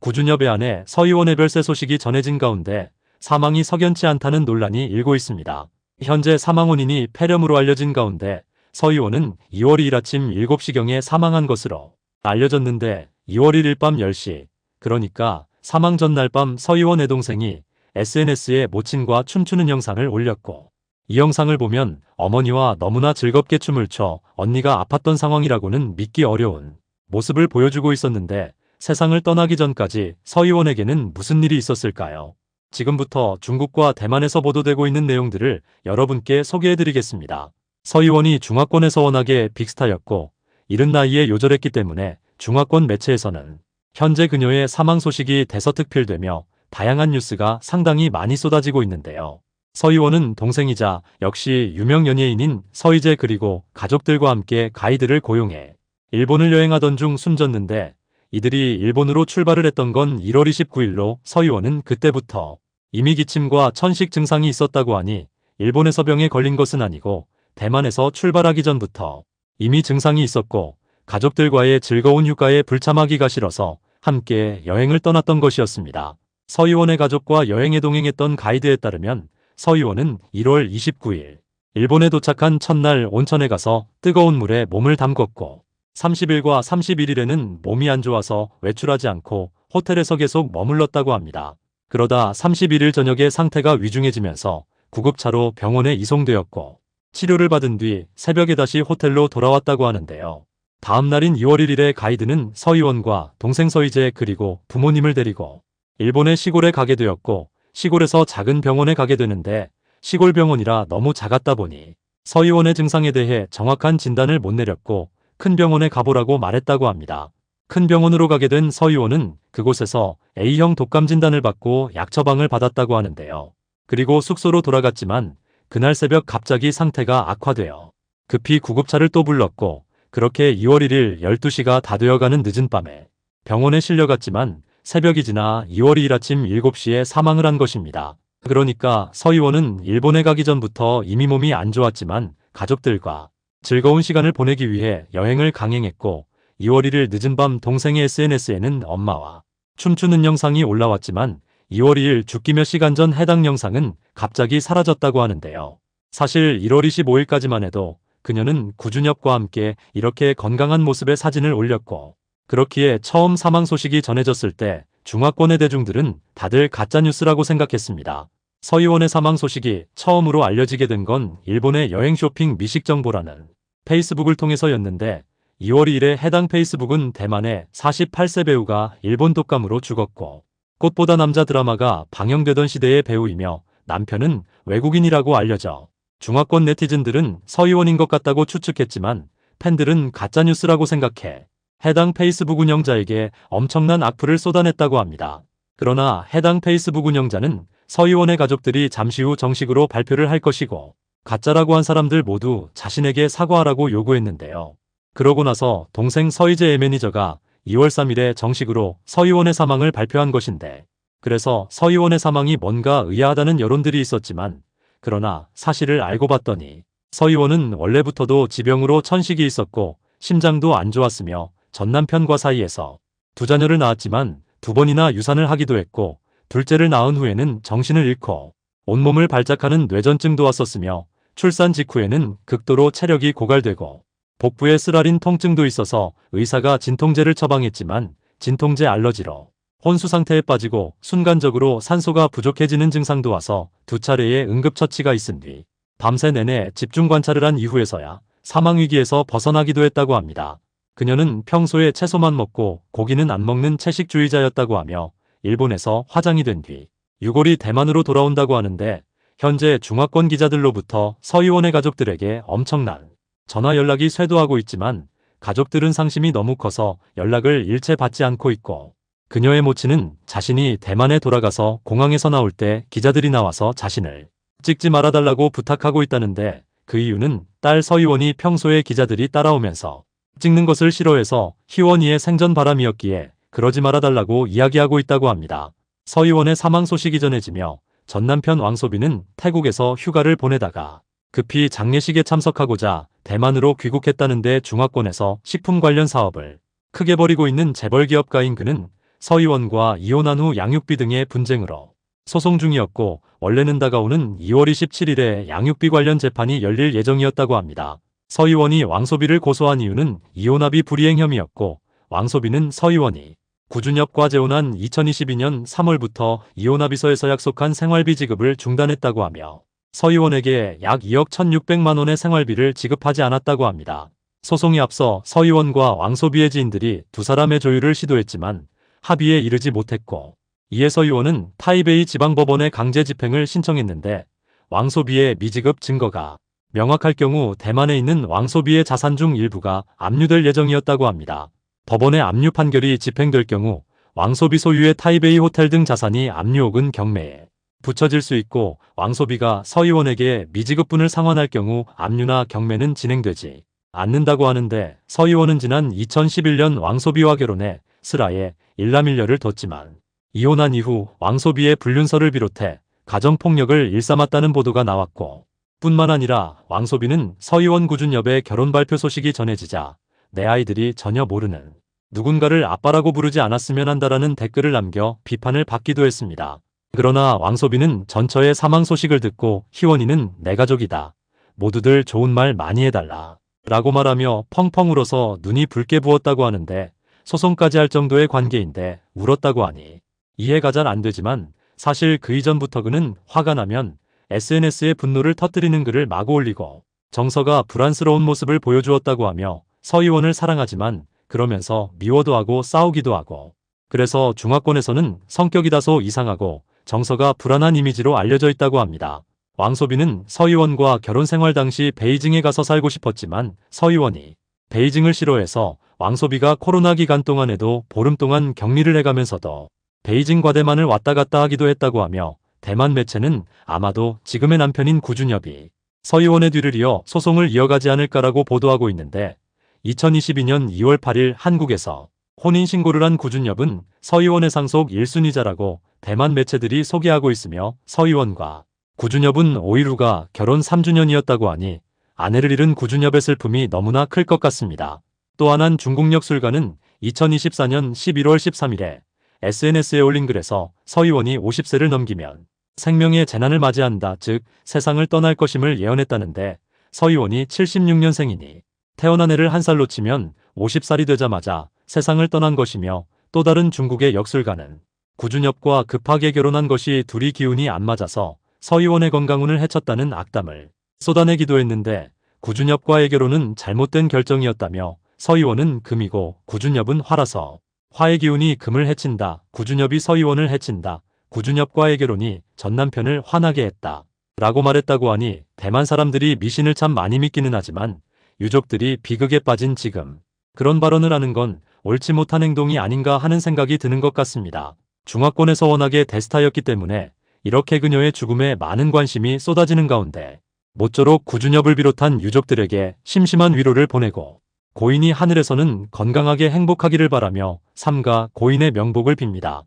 구준엽의 아내 서희원의 별세 소식이 전해진 가운데 사망이 석연치 않다는 논란이 일고 있습니다. 현재 사망 원인이 폐렴으로 알려진 가운데 서희원은 2월 2일 아침 7시경에 사망한 것으로 알려졌는데 2월 1일 밤 10시, 그러니까 사망 전날 밤 서희원의 동생이 SNS에 모친과 춤추는 영상을 올렸고, 이 영상을 보면 어머니와 너무나 즐겁게 춤을 춰 언니가 아팠던 상황이라고는 믿기 어려운 모습을 보여주고 있었는데, 세상을 떠나기 전까지 서희원에게는 무슨 일이 있었을까요? 지금부터 중국과 대만에서 보도되고 있는 내용들을 여러분께 소개해드리겠습니다. 서희원이 중화권에서 워낙에 빅스타였고 이른 나이에 요절했기 때문에 중화권 매체에서는 현재 그녀의 사망 소식이 대서특필되며 다양한 뉴스가 상당히 많이 쏟아지고 있는데요. 서희원은 동생이자 역시 유명 연예인인 서희재 그리고 가족들과 함께 가이드를 고용해 일본을 여행하던 중 숨졌는데, 이들이 일본으로 출발을 했던 건 1월 29일로 서희원은 그때부터 이미 기침과 천식 증상이 있었다고 하니 일본에서 병에 걸린 것은 아니고 대만에서 출발하기 전부터 이미 증상이 있었고 가족들과의 즐거운 휴가에 불참하기가 싫어서 함께 여행을 떠났던 것이었습니다. 서희원의 가족과 여행에 동행했던 가이드에 따르면 서희원은 1월 29일 일본에 도착한 첫날 온천에 가서 뜨거운 물에 몸을 담궜고 30일과 31일에는 몸이 안 좋아서 외출하지 않고 호텔에서 계속 머물렀다고 합니다. 그러다 31일 저녁에 상태가 위중해지면서 구급차로 병원에 이송되었고 치료를 받은 뒤 새벽에 다시 호텔로 돌아왔다고 하는데요. 다음 날인 2월 1일에 가이드는 서희원과 동생 서희재 그리고 부모님을 데리고 일본의 시골에 가게 되었고, 시골에서 작은 병원에 가게 되는데 시골 병원이라 너무 작았다 보니 서희원의 증상에 대해 정확한 진단을 못 내렸고 큰 병원에 가보라고 말했다고 합니다. 큰 병원으로 가게 된 서희원은 그곳에서 A형 독감 진단을 받고 약 처방을 받았다고 하는데요. 그리고 숙소로 돌아갔지만 그날 새벽 갑자기 상태가 악화되어 급히 구급차를 또 불렀고, 그렇게 2월 1일 12시가 다 되어가는 늦은 밤에 병원에 실려갔지만 새벽이 지나 2월 2일 아침 7시에 사망을 한 것입니다. 그러니까 서희원은 일본에 가기 전부터 이미 몸이 안 좋았지만 가족들과 즐거운 시간을 보내기 위해 여행을 강행했고, 2월 1일 늦은 밤 동생의 SNS에는 엄마와 춤추는 영상이 올라왔지만 2월 2일 죽기 몇 시간 전 해당 영상은 갑자기 사라졌다고 하는데요. 사실 1월 25일까지만 해도 그녀는 구준엽과 함께 이렇게 건강한 모습의 사진을 올렸고, 그렇기에 처음 사망 소식이 전해졌을 때 중화권의 대중들은 다들 가짜뉴스라고 생각했습니다. 서희원의 사망 소식이 처음으로 알려지게 된 건 일본의 여행 쇼핑 미식 정보라는 페이스북을 통해서였는데, 2월 2일에 해당 페이스북은 대만의 48세 배우가 일본 독감으로 죽었고 꽃보다 남자 드라마가 방영되던 시대의 배우이며 남편은 외국인이라고 알려져 중화권 네티즌들은 서희원인 것 같다고 추측했지만 팬들은 가짜뉴스라고 생각해 해당 페이스북 운영자에게 엄청난 악플을 쏟아냈다고 합니다. 그러나 해당 페이스북 운영자는 서희원의 가족들이 잠시 후 정식으로 발표를 할 것이고 가짜라고 한 사람들 모두 자신에게 사과하라고 요구했는데요. 그러고 나서 동생 서희재의 매니저가 2월 3일에 정식으로 서희원의 사망을 발표한 것인데, 그래서 서희원의 사망이 뭔가 의아하다는 여론들이 있었지만, 그러나 사실을 알고 봤더니 서희원은 원래부터도 지병으로 천식이 있었고 심장도 안 좋았으며 전 남편과 사이에서 두 자녀를 낳았지만 2번이나 유산을 하기도 했고, 둘째를 낳은 후에는 정신을 잃고 온몸을 발작하는 뇌전증도 왔었으며 출산 직후에는 극도로 체력이 고갈되고 복부에 쓰라린 통증도 있어서 의사가 진통제를 처방했지만 진통제 알러지로 혼수 상태에 빠지고 순간적으로 산소가 부족해지는 증상도 와서 2차례의 응급처치가 있은 뒤 밤새 내내 집중 관찰을 한 이후에서야 사망위기에서 벗어나기도 했다고 합니다. 그녀는 평소에 채소만 먹고 고기는 안 먹는 채식주의자였다고 하며 일본에서 화장이 된 뒤 6월이 대만으로 돌아온다고 하는데, 현재 중화권 기자들로부터 서희원의 가족들에게 엄청난 전화 연락이 쇄도하고 있지만 가족들은 상심이 너무 커서 연락을 일체 받지 않고 있고, 그녀의 모친은 자신이 대만에 돌아가서 공항에서 나올 때 기자들이 나와서 자신을 찍지 말아달라고 부탁하고 있다는데, 그 이유는 딸 서희원이 평소에 기자들이 따라오면서 찍는 것을 싫어해서 희원이의 생전 바람이었기에 그러지 말아달라고 이야기하고 있다고 합니다. 서희원의 사망 소식이 전해지며 전 남편 왕소빈은 태국에서 휴가를 보내다가 급히 장례식에 참석하고자 대만으로 귀국했다는데, 중화권에서 식품 관련 사업을 크게 벌이고 있는 재벌 기업가인 그는 서희원과 이혼한 후 양육비 등의 분쟁으로 소송 중이었고 원래는 다가오는 2월 27일에 양육비 관련 재판이 열릴 예정이었다고 합니다. 서희원이 왕소비를 고소한 이유는 이혼합의 불이행 혐의였고 왕소비는 서희원이 구준엽과 재혼한 2022년 3월부터 이혼합의서에서 약속한 생활비 지급을 중단했다고 하며 서희원에게 약 2억 1,600만 원의 생활비를 지급하지 않았다고 합니다. 소송에 앞서 서희원과 왕소비의 지인들이 두 사람의 조율을 시도했지만 합의에 이르지 못했고 이에 서희원은 타이베이 지방법원에 강제 집행을 신청했는데 왕소비의 미지급 증거가 명확할 경우 대만에 있는 왕소비의 자산 중 일부가 압류될 예정이었다고 합니다. 법원의 압류 판결이 집행될 경우 왕소비 소유의 타이베이 호텔 등 자산이 압류 혹은 경매에 붙여질 수 있고 왕소비가 서희원에게 미지급분을 상환할 경우 압류나 경매는 진행되지 않는다고 하는데 서희원은 지난 2011년 왕소비와 결혼해 슬아에 일남일녀를 뒀지만 이혼한 이후 왕소비의 불륜설을 비롯해 가정폭력을 일삼았다는 보도가 나왔고 뿐만 아니라 왕소비는 서희원 구준엽의 결혼 발표 소식이 전해지자 내 아이들이 전혀 모르는 누군가를 아빠라고 부르지 않았으면 한다라는 댓글을 남겨 비판을 받기도 했습니다. 그러나 왕소비는 전처의 사망 소식을 듣고 희원이는 내 가족이다. 모두들 좋은 말 많이 해달라. 라고 말하며 펑펑 울어서 눈이 붉게 부었다고 하는데 소송까지 할 정도의 관계인데 울었다고 하니 이해가 잘 안 되지만 사실 그 이전부터 그는 화가 나면 SNS에 분노를 터뜨리는 글을 마구 올리고 정서가 불안스러운 모습을 보여주었다고 하며 서희원을 사랑하지만 그러면서 미워도 하고 싸우기도 하고 그래서 중화권에서는 성격이 다소 이상하고 정서가 불안한 이미지로 알려져 있다고 합니다. 왕소비는 서희원과 결혼 생활 당시 베이징에 가서 살고 싶었지만 서희원이 베이징을 싫어해서 왕소비가 코로나 기간 동안에도 보름 동안 격리를 해가면서도 베이징과 대만을 왔다 갔다 하기도 했다고 하며 대만 매체는 아마도 지금의 남편인 구준엽이 서희원의 뒤를 이어 소송을 이어가지 않을까라고 보도하고 있는데 2022년 2월 8일 한국에서 혼인신고를 한 구준엽은 서희원의 상속 1순위자라고 대만 매체들이 소개하고 있으며 서희원과 구준엽은 5일 후가 결혼 3주년이었다고 하니 아내를 잃은 구준엽의 슬픔이 너무나 클 것 같습니다. 또 한 중국 역술가는 2024년 11월 13일에 SNS에 올린 글에서 서희원이 50세를 넘기면 생명의 재난을 맞이한다, 즉 세상을 떠날 것임을 예언했다는데 서희원이 76년생이니 태어난 해를 한 살로 치면 50살이 되자마자 세상을 떠난 것이며 또 다른 중국의 역술가는 구준엽과 급하게 결혼한 것이 둘이 기운이 안 맞아서 서희원의 건강운을 해쳤다는 악담을 쏟아내기도 했는데 구준엽과의 결혼은 잘못된 결정이었다며 서희원은 금이고 구준엽은 화라서 화의 기운이 금을 해친다. 구준엽이 서희원을 해친다. 구준엽과의 결혼이 전 남편을 화나게 했다. 라고 말했다고 하니 대만 사람들이 미신을 참 많이 믿기는 하지만 유족들이 비극에 빠진 지금 그런 발언을 하는 건 옳지 못한 행동이 아닌가 하는 생각이 드는 것 같습니다. 중화권에서 워낙에 대스타였기 때문에 이렇게 그녀의 죽음에 많은 관심이 쏟아지는 가운데 모쪼록 구준엽을 비롯한 유족들에게 심심한 위로를 보내고 고인이 하늘에서는 건강하게 행복하기를 바라며 삼가 고인의 명복을 빕니다.